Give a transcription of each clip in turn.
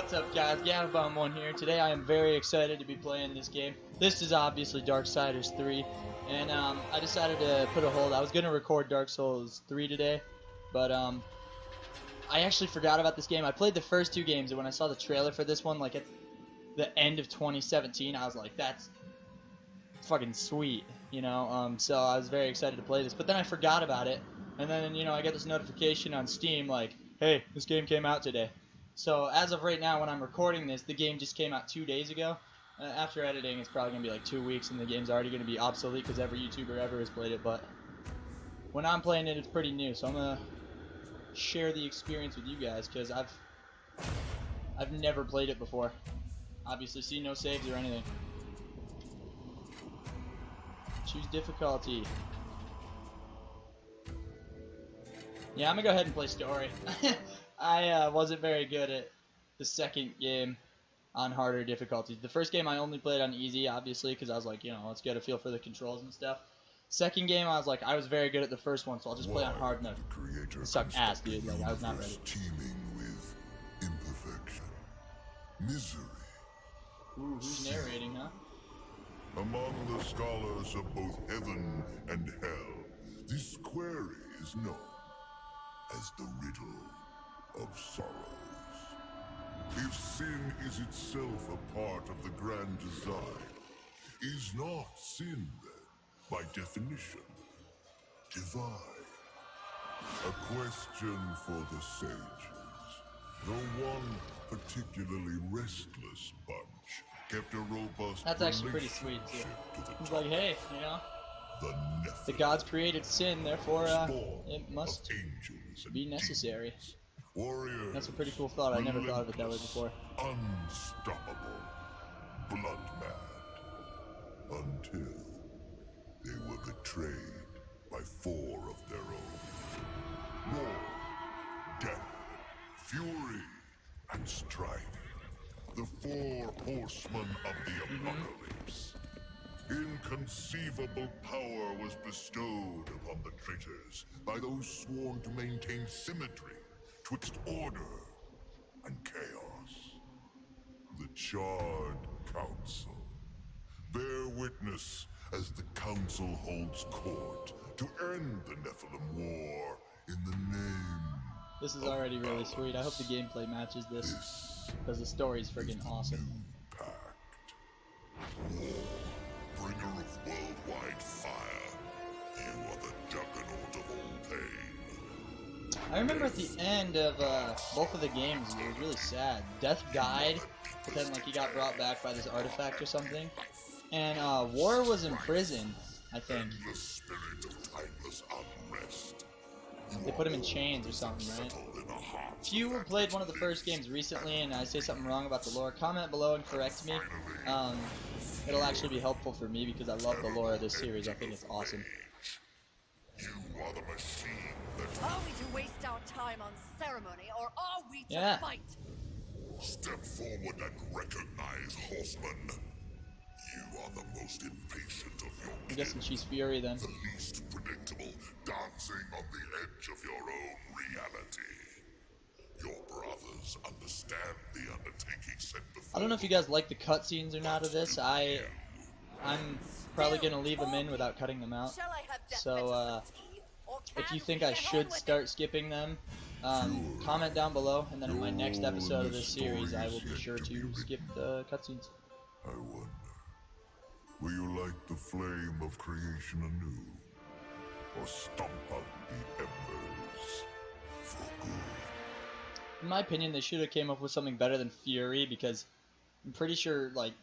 What's up, guys? Gavbomb1 here. Today I am very excited to be playing this game. This is obviously Darksiders 3, and I decided to put a hold. I was going to record Dark Souls 3 today, but I actually forgot about this game. I played the first two games, and when I saw the trailer for this one, like at the end of 2017, I was like, that's fucking sweet, you know? So I was very excited to play this, but then I forgot about it, and then, you know, I get this notification on Steam like, hey, this game came out today. So as of right now, when I'm recording this, the game just came out 2 days ago. After editing, it's probably going to be like 2 weeks, and the game's already going to be obsolete because every YouTuber ever has played it. But when I'm playing it, it's pretty new. So I'm going to share the experience with you guys because I've never played it before. Obviously, see no saves or anything. Choose difficulty. Yeah, I'm going to go ahead and play story. I wasn't very good at the second game on harder difficulties. The first game I only played on easy, obviously, because I was like, you know, let's get a feel for the controls and stuff. Second game, I was like, I was very good at the first one, so I'll just play on hard mode. It sucked ass, dude. Like, I was not ready. Teeming with imperfection, misery. Ooh, who's narrating, huh? Among the scholars of both heaven and hell, this query is known as the riddle of sorrows. If sin is itself a part of the grand design, is not sin then, by definition, divine? A question for the sages. The one particularly restless bunch kept a robust That's actually pretty sweet, too. He's like, hey, you know, the Nephilim, gods created sin, therefore spawn it must of angels and be necessary. demons, warriors, That's a pretty cool thought. I never thought of it that way before. unstoppable, blood mad, until they were betrayed by four of their own. War, death, fury, and strife. The four horsemen of the apocalypse. Inconceivable power was bestowed upon the traitors by those sworn to maintain symmetry twixt order and chaos. The Charred Council. Bear witness as the Council holds court to end the Nephilim War in the name. This is already really sweet. I hope the gameplay matches this, because the story's friggin' awesome. Pact. War, bringer of worldwide fire. You are the juggernaut of all pain. I remember at the end of both of the games, it was really sad. Death died, but then like he got brought back by this artifact or something. And War was in prison, I think. The spirit of timeless unrest. They put him in chains or something, right? If you played one of the first games recently and I say something wrong about the lore, comment below and correct me. It'll actually be helpful for me because I love the lore of this series. I think it's awesome. You are the machine that Are we to waste our time on ceremony, or are we to Yeah. fight? step forward and recognize, horseman. You are the most impatient of your I'm kin, guessing she's Fury then. the least predictable, dancing on the edge of your own reality. Your brothers understand the undertaking set before. I don't know if you guys like the cutscenes or not of this. I'm probably gonna leave them in without cutting them out. Shall I have death So vengeance for tea, or if you can think we I get on should with start skipping them, comment down below, and then in my next episode of this series, I will be sure to skip the cutscenes. I wonder, will you light the flame of creation anew, or stomp out the embers for good? In my opinion, they should have came up with something better than Fury, because I'm pretty sure, like,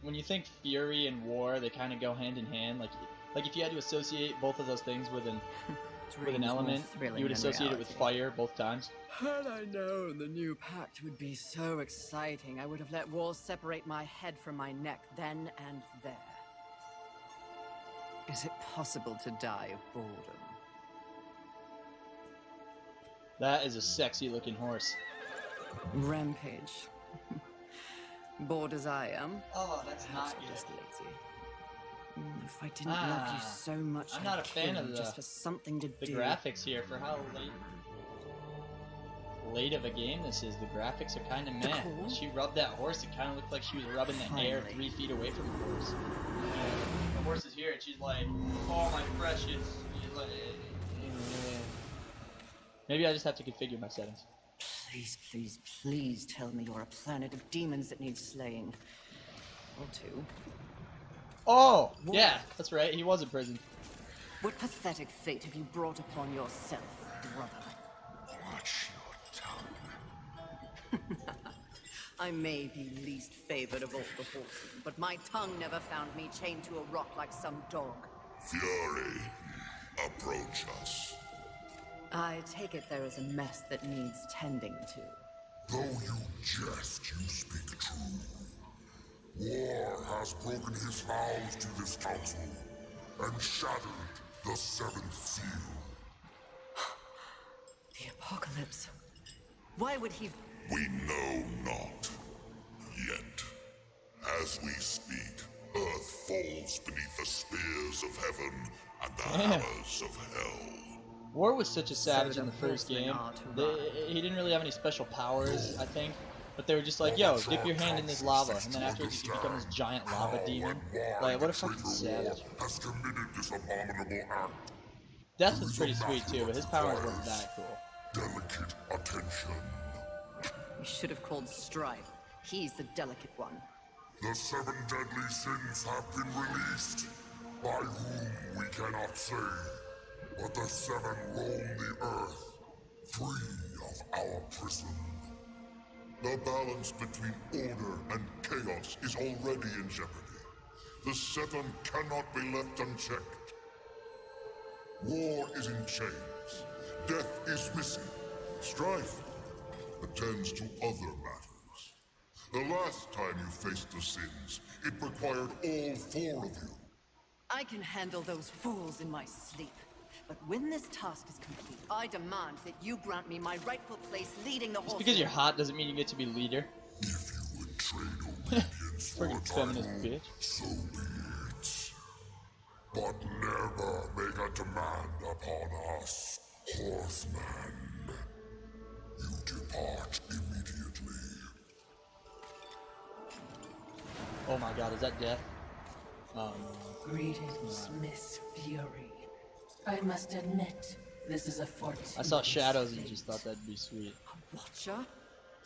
when you think Fury and War, they kind of go hand in hand. Like if you had to associate both of those things with an element, you would associate it with fire both times. Had I known the new pact would be so exciting, I would have let War separate my head from my neck then and there. Is it possible to die of boredom? That is a sexy looking horse. Rampage. Bored as I am. Oh, that's Perhaps not I'm good. just lazy. If I didn't love you so much, I'm I'd not a kill fan of you just for something to the do. graphics here for how late. late of a game this is. The graphics are kind of meh. When she rubbed that horse, it kind of looked like she was rubbing the air 3 feet away from the horse. The horse is here, and she's like, "Oh my precious." She's like, maybe I just have to configure my settings. Please, please, please tell me you're a planet of demons that needs slaying. Or two. Oh, yeah, that's right. He was in prison. What pathetic fate have you brought upon yourself, brother? Watch your tongue. I may be least favored of all the horsemen, but my tongue never found me chained to a rock like some dog. Fury, approach us. I take it there is a mess that needs tending to. Though you jest, you speak true. War has broken his vows to this council and shattered the seventh seal. The apocalypse. Why would he... We know not yet. As we speak, Earth falls beneath the spears of heaven and the hammers of hell. War was such a savage in the first game. He didn't really have any special powers, I think. But they were just like, yo, dip your hand in this lava, and then afterwards you can become this giant lava demon. Like, what a fucking savage. Has committed this abominable act. Death was pretty sweet too, but his powers weren't that cool. Delicate attention. We should have called Strife. He's the delicate one. The 7 deadly sins have been released, by whom we cannot say. But the 7 roam the earth, free of our prison. The balance between order and chaos is already in jeopardy. The 7 cannot be left unchecked. War is in chains. Death is missing. Strife attends to other matters. The last time you faced the sins, it required all 4 of you. I can handle those fools in my sleep. But when this task is complete, I demand that you grant me my rightful place leading the Just horse. because you're hot doesn't mean you get to be leader. If you would trade obedience for a Friggin' title, feminist bitch. so be it. But never make a demand upon us, horseman. You depart immediately. Oh my god, is that death? Greetings, Miss Fury. I must admit, this is a fortuitous I saw shadows and fate. just thought that'd be sweet. A watcher?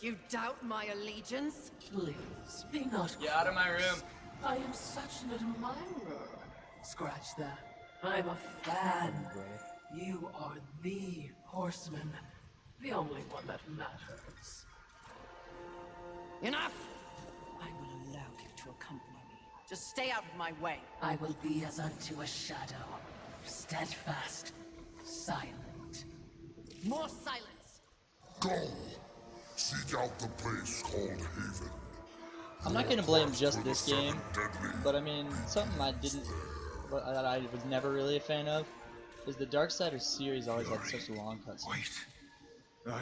You doubt my allegiance? Please, be not Get out of my cross. room. I am such an admirer. Scratch that. I'm a fan. You are the horseman. The only one that matters. Enough! I will allow you to accompany me. Just stay out of my way. I will be as unto a shadow. Steadfast, silent. More silence! Go! Seek out the place called Haven. I'm not gonna blame just For the this 7 game, deadly but I mean, something I didn't, that I was never really a fan of, is the Darksiders series always had such long cutscenes. Wait.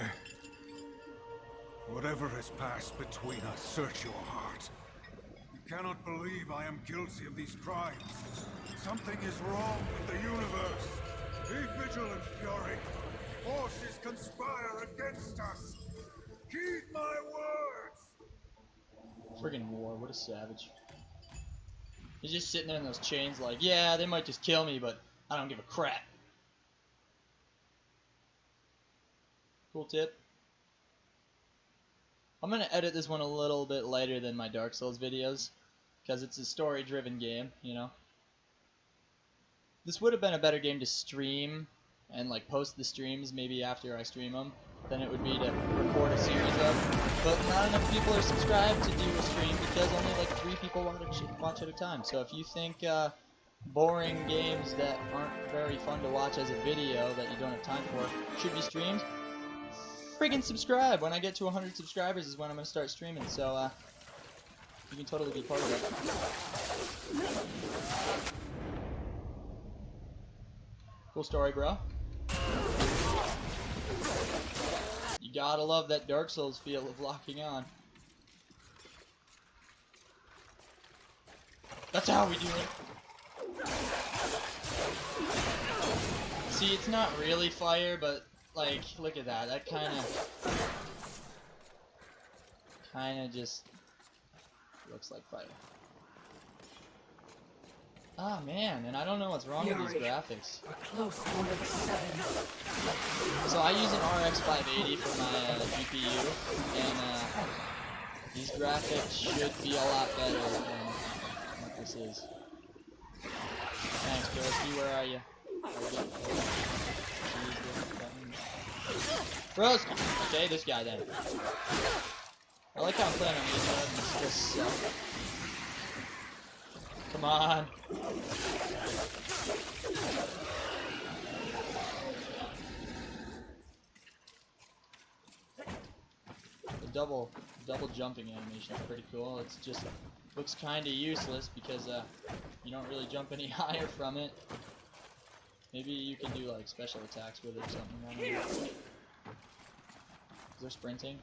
Whatever has passed between us, search your heart. You cannot believe I am guilty of these crimes. Something is wrong with the universe. Be vigilant, Fury. Forces conspire against us. Heed my words. Friggin' War, what a savage. He's just sitting there in those chains like, yeah, they might just kill me, but I don't give a crap. Cool tip. I'm gonna edit this one a little bit later than my Dark Souls videos, because it's a story-driven game, you know. This would have been a better game to stream and like post the streams maybe after I stream them than it would be to record a series of. But not enough people are subscribed to do a stream because only like 3 people watch at a time. So if you think boring games that aren't very fun to watch as a video that you don't have time for should be streamed, friggin' subscribe. When I get to 100 subscribers is when I'm gonna start streaming. So you can totally be part of that. Cool story, bro. You gotta love that Dark Souls feel of locking on. That's how we do it. See, it's not really fire, but like, look at that. That kind of kind of just looks like fire. Ah man, and I don't know what's wrong with these graphics. We're close to one of the 7. So I use an RX 580 for my GPU, and these graphics should be a lot better than what this is. Thanks, Broski, where are you? Broski! Okay, this guy then. I like how I'm playing on these modes and still suck. Come on. The double jumping animation is pretty cool. It's just looks kind of useless because you don't really jump any higher from it. Maybe you can do like special attacks with it or something. I don't know. Is there sprinting?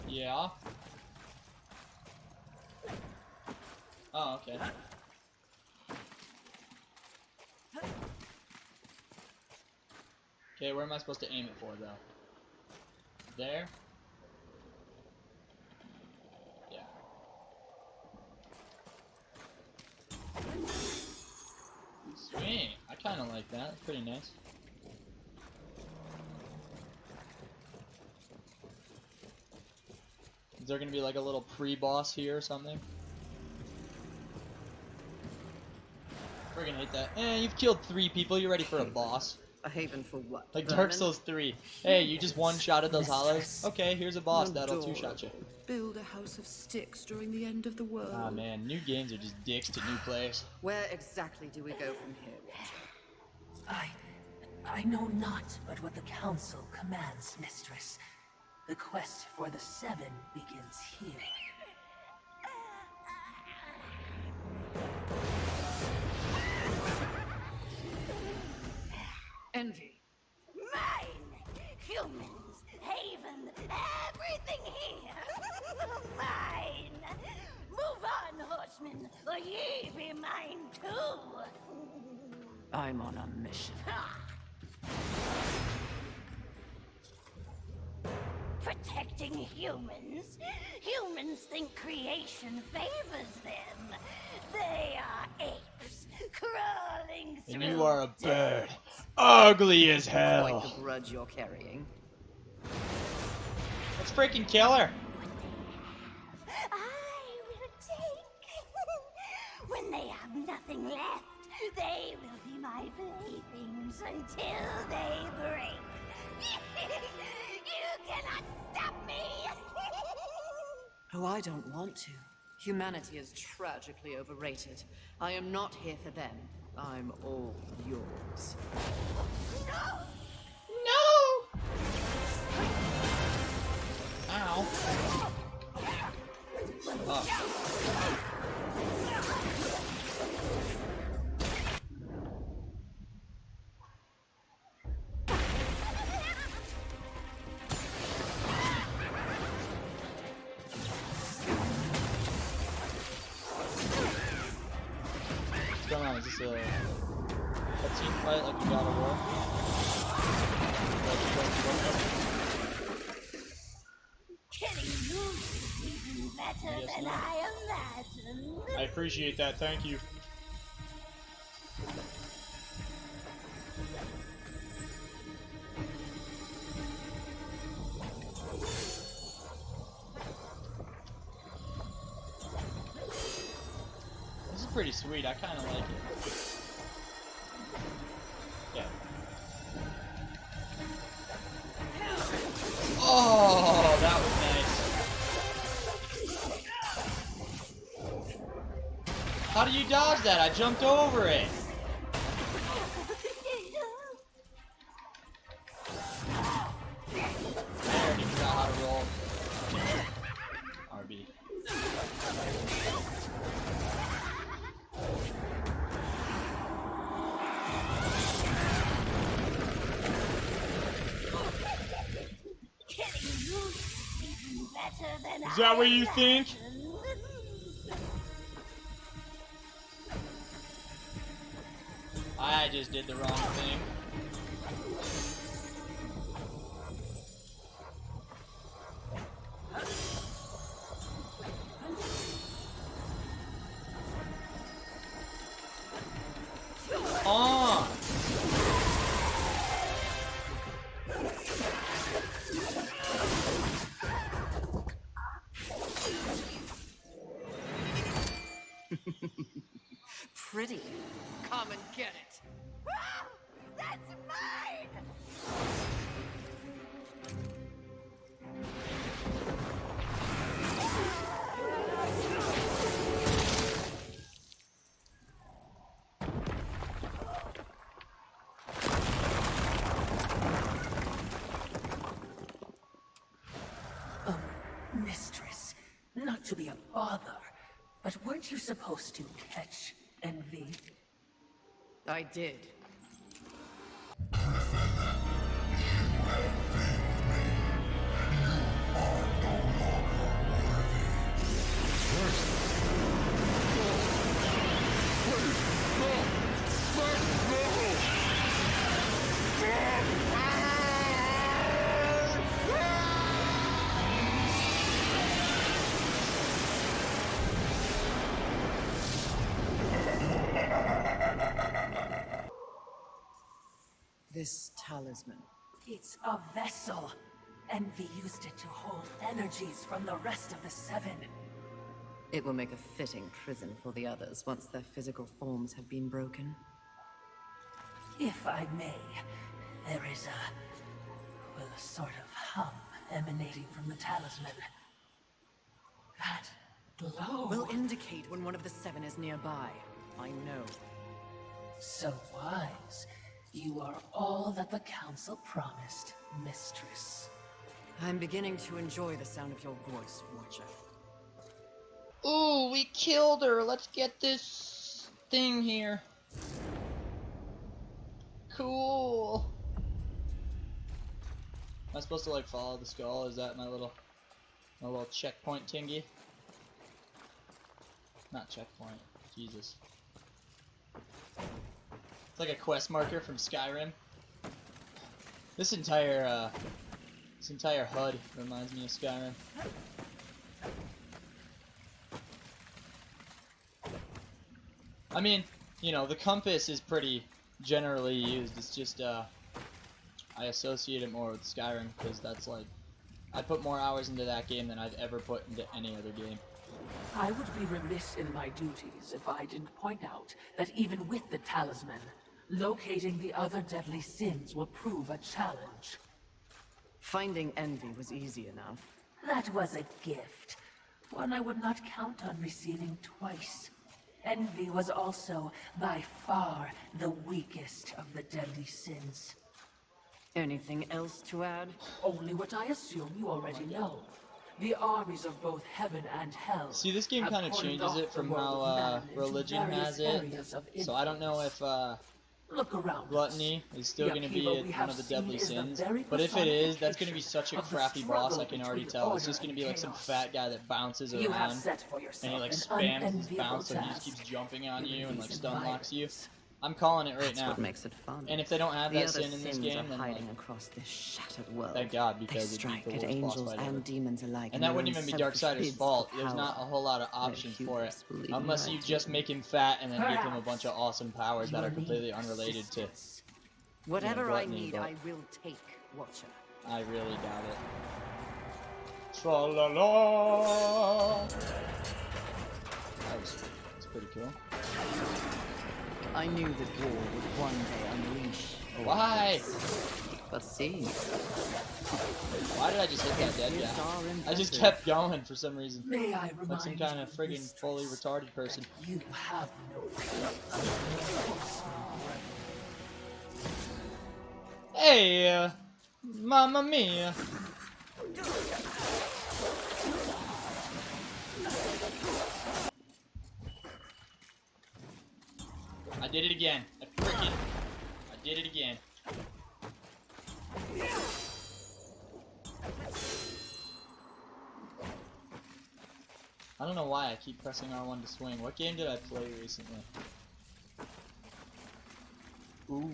Yeah. Oh, okay. Okay, where am I supposed to aim it for, though? There? Yeah. Sweet. I kind of like that. It's pretty nice. Is there gonna be like a little pre-boss here or something? Friggin' hate that. You've killed 3 people, you're ready for a boss. A haven for what? Like Dark Souls 3. Hey, you just one-shotted those hollows? Okay, here's a boss that'll two-shot you. Build a house of sticks during the end of the world. Ah man, new games are just dicks to new players. Where exactly do we go from here, Watcher? I know not but what the Council commands, Mistress. The quest for the 7 begins here. Envy. Mine! Humans, haven, everything here! Mine! Move on, horsemen, or ye be mine too! I'm on a mission. Protecting humans? Humans think creation favors them. They are apes, crawling through. And you are a bird. Ugly as Quite hell. the grudge you're carrying. Let's freaking kill her. I will take. When they have nothing left, they will be my playthings until they break. You cannot stop me! Oh, I don't want to. Humanity is tragically overrated. I am not here for them. I'm all yours. No! No! Ow. Oh. What's going on? Is this a cutscene fight like you got a war? Killing you is even better Yes, than ma'am. I imagined. I appreciate that, thank you. This is pretty sweet, I kinda like it. Yeah. Oh, that was nice. How do you dodge that? I jumped over it. I already forgot how to roll. RB. Killing you is even better than Is that what you think? I just did the wrong thing. Oh! Pretty. Come and get it. Ah, that's mine! Mistress, not to be a bother, but weren't you supposed to catch envy? I did. This talisman. It's a vessel. Envy used it to hold energies from the rest of the seven. It will make a fitting prison for the others once their physical forms have been broken. If I may, there is a sort of hum emanating from the talisman. That glow. Will indicate when one of the seven is nearby. I know. So wise. You are all that the council promised, mistress. I'm beginning to enjoy the sound of your voice, Watcher. Ooh, we killed her. Let's get this thing here. Cool. Am I supposed to like follow the skull? Is that my little checkpoint tingy? Not checkpoint. Jesus. It's like a quest marker from Skyrim. This entire HUD reminds me of Skyrim. I mean, you know, the compass is pretty generally used. It's just I associate it more with Skyrim because that's like I put more hours into that game than I've ever put into any other game. I would be remiss in my duties if I didn't point out that even with the talisman, locating the other deadly sins will prove a challenge. Finding envy was easy enough. That was a gift. One I would not count on receiving twice. Envy was also, by far, the weakest of the deadly sins. Anything else to add? Only what I assume you already know. The armies of both heaven and hell. See, this game have kind of cordoned changes off it the from world of how man into religion various has it. areas of So I don't know if Look around. gluttony is still The going to be upheaval we one have of the seen deadly is the sins. very But if it is, that's going to be personification such a of the crappy boss, I struggle can already between tell. It's order just going to and be like some chaos. fat guy that bounces You have around. set for And yourself he like an spams his unenviable bounce and he just task. keeps jumping on you and like Release stun locks you. violence. I'm calling it right That's now. what makes it fun. And if they don't have the that other sin in this sins game, are then hiding like, across this shattered world. thank God, They because it'd strike be at the worst boss angels fight ever. and demons alike. And that wouldn't even be Darksiders' fault. There's not a whole lot of options for it. hubris will lead you Unless you right just to make him fat and then give him a Perhaps bunch of awesome powers that you are need completely unrelated to... assistance. Whatever I gluttony, need, but- I will take, Watcher. I really doubt it. Tra-la-la! That's pretty cool. I knew that war would one day unleash. a Why? weakness. But see, Why did I just hit that dead His guy? are I just impressive. kept going for some reason. May I remind Like some kind of you, friggin' mistress, fully retarded person. that you have no fear of Hey, Mamma Mia! I did it again. I did it again. I don't know why I keep pressing R1 to swing. What game did I play recently? Ooh.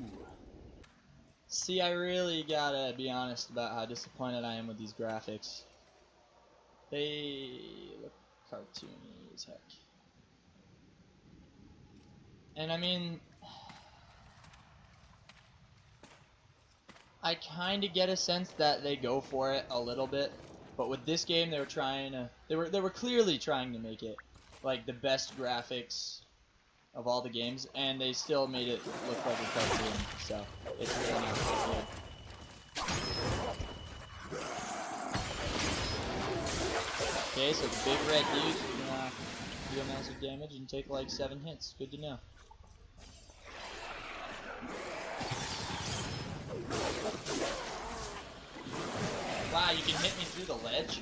See, I really gotta be honest about how disappointed I am with these graphics. They look cartoony as heck. And I mean, I kind of get a sense that they go for it a little bit, but with this game they were trying to, they were clearly trying to make it like the best graphics of all the games, and they still made it look like a cartoon, so it's really not so good. Okay, so the big red dude can deal massive damage and take like 7 hits. Good to know. Wow, you can hit me through the ledge?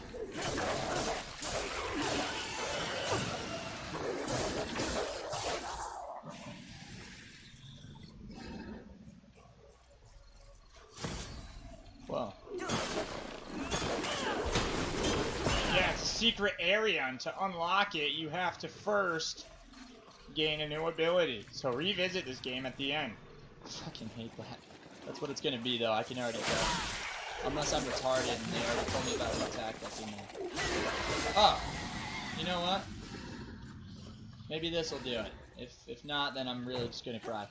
Whoa. Yeah, it's a secret area, and to unlock it, you have to first gain a new ability. So revisit this game at the end. I fucking hate that. That's what it's gonna be, though. I can already tell. Unless I'm retarded and they already told me about an attack that's in there. Oh! You know what? Maybe this will do it. If not, then I'm really just gonna cry.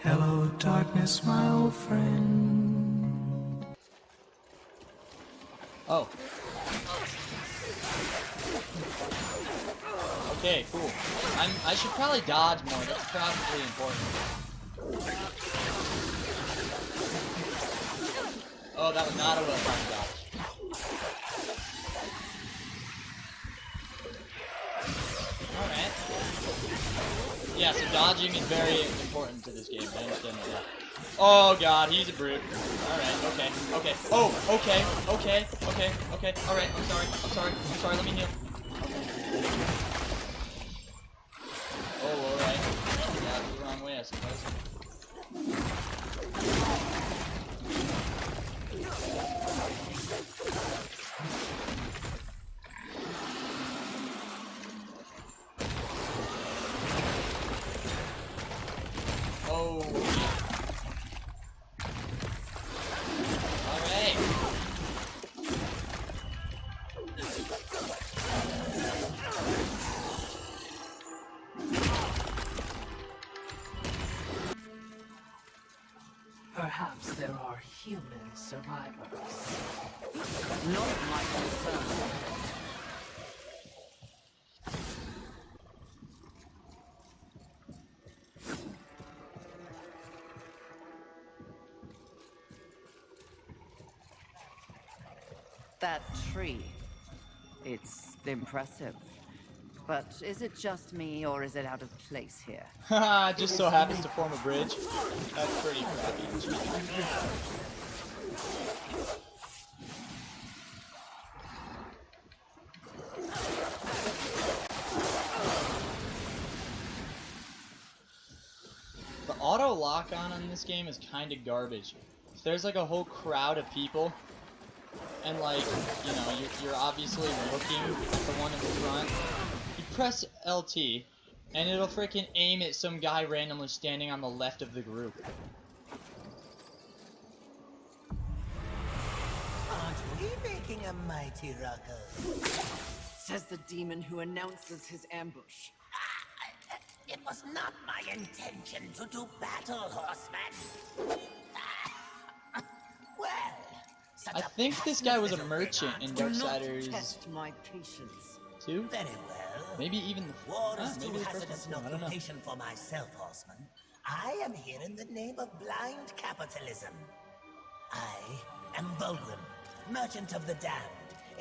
Hello, darkness, my old friend. Oh. Okay, cool. I should probably dodge more. That's probably important. Oh, that was not a well-timed dodge. Alright. Yeah, so dodging is very important to this game. I understand that now. Oh god, he's a brute. Alright, okay, okay. Oh, okay, okay, okay, okay. Alright, I'm sorry, let me heal. Oh, alright. Yeah, the wrong way, I suppose. Oh. Alright. Perhaps there are human survivors. Not my concern. That tree. It's impressive. But is it just me, or is it out of place here? Haha, it just so happens to form a bridge. That's pretty crappy. The auto lock-on this game is kind of garbage. If there's like a whole crowd of people, and like, you know, you're obviously looking at the one in the front, you press LT, and it'll freaking aim at some guy randomly standing on the left of the group. Aren't we making a mighty ruckus? Says the demon who announces his ambush. It was not my intention to do battle, horseman. Well, such I a think this guy was a passionate merchant in Do not Darksiders test my patience. 2? Very well. Maybe even the War is maybe too the first hazardous one. an I don't know. occupation for myself, horseman. I am here in the name of blind capitalism. I am Volgrim, merchant of the damned,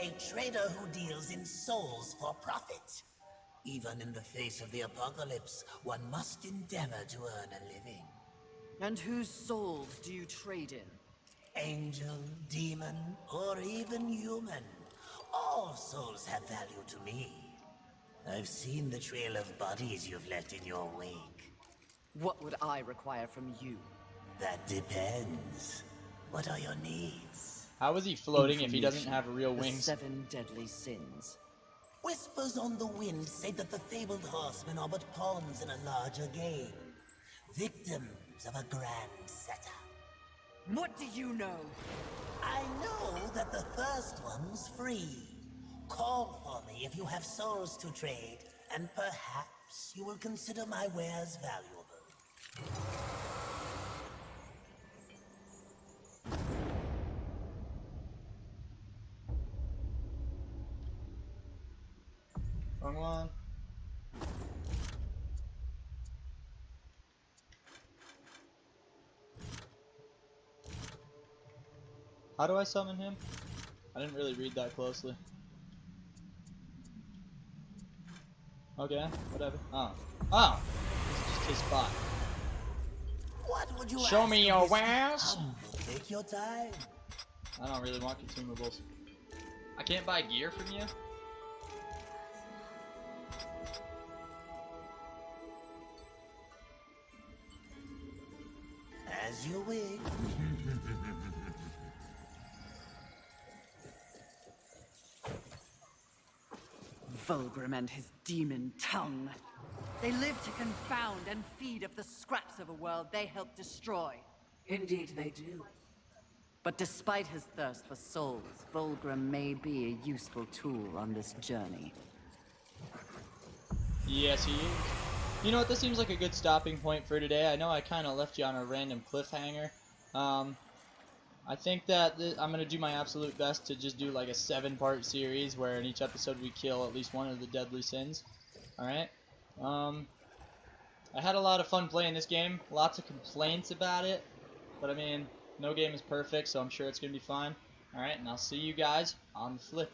a trader who deals in souls for profit. Even in the face of the apocalypse, one must endeavor to earn a living. And whose souls do you trade in? Angel, demon, or even human. All souls have value to me. I've seen the trail of bodies you've left in your wake. What would I require from you? That depends. What are your needs? How is he floating if he doesn't have real The wings? 7 deadly sins. Whispers on the wind say that the fabled horsemen are but pawns in a larger game. Victims of a grand setup. What do you know? I know that the first one's free. Call for me if you have souls to trade, and perhaps you will consider my wares valuable. Wrong one. How do I summon him? I didn't really read that closely. Okay, whatever. Oh. Oh! This is just his spot. What would you Show ask me of your this wares. humble? Take your time. I don't really want consumables. I can't buy gear from you? As you wish. Vulgrim and his demon tongue. They live to confound and feed of the scraps of a world they help destroy. Indeed they do. But despite his thirst for souls, Vulgrim may be a useful tool on this journey. Yes, he is. You know what? This seems like a good stopping point for today. I know I kind of left you on a random cliffhanger. I think that I'm going to do my absolute best to just do like a 7-part series where in each episode we kill at least one of the deadly sins. Alright? I had a lot of fun playing this game. Lots of complaints about it. But I mean, no game is perfect, so I'm sure it's going to be fine. Alright, and I'll see you guys on the flip.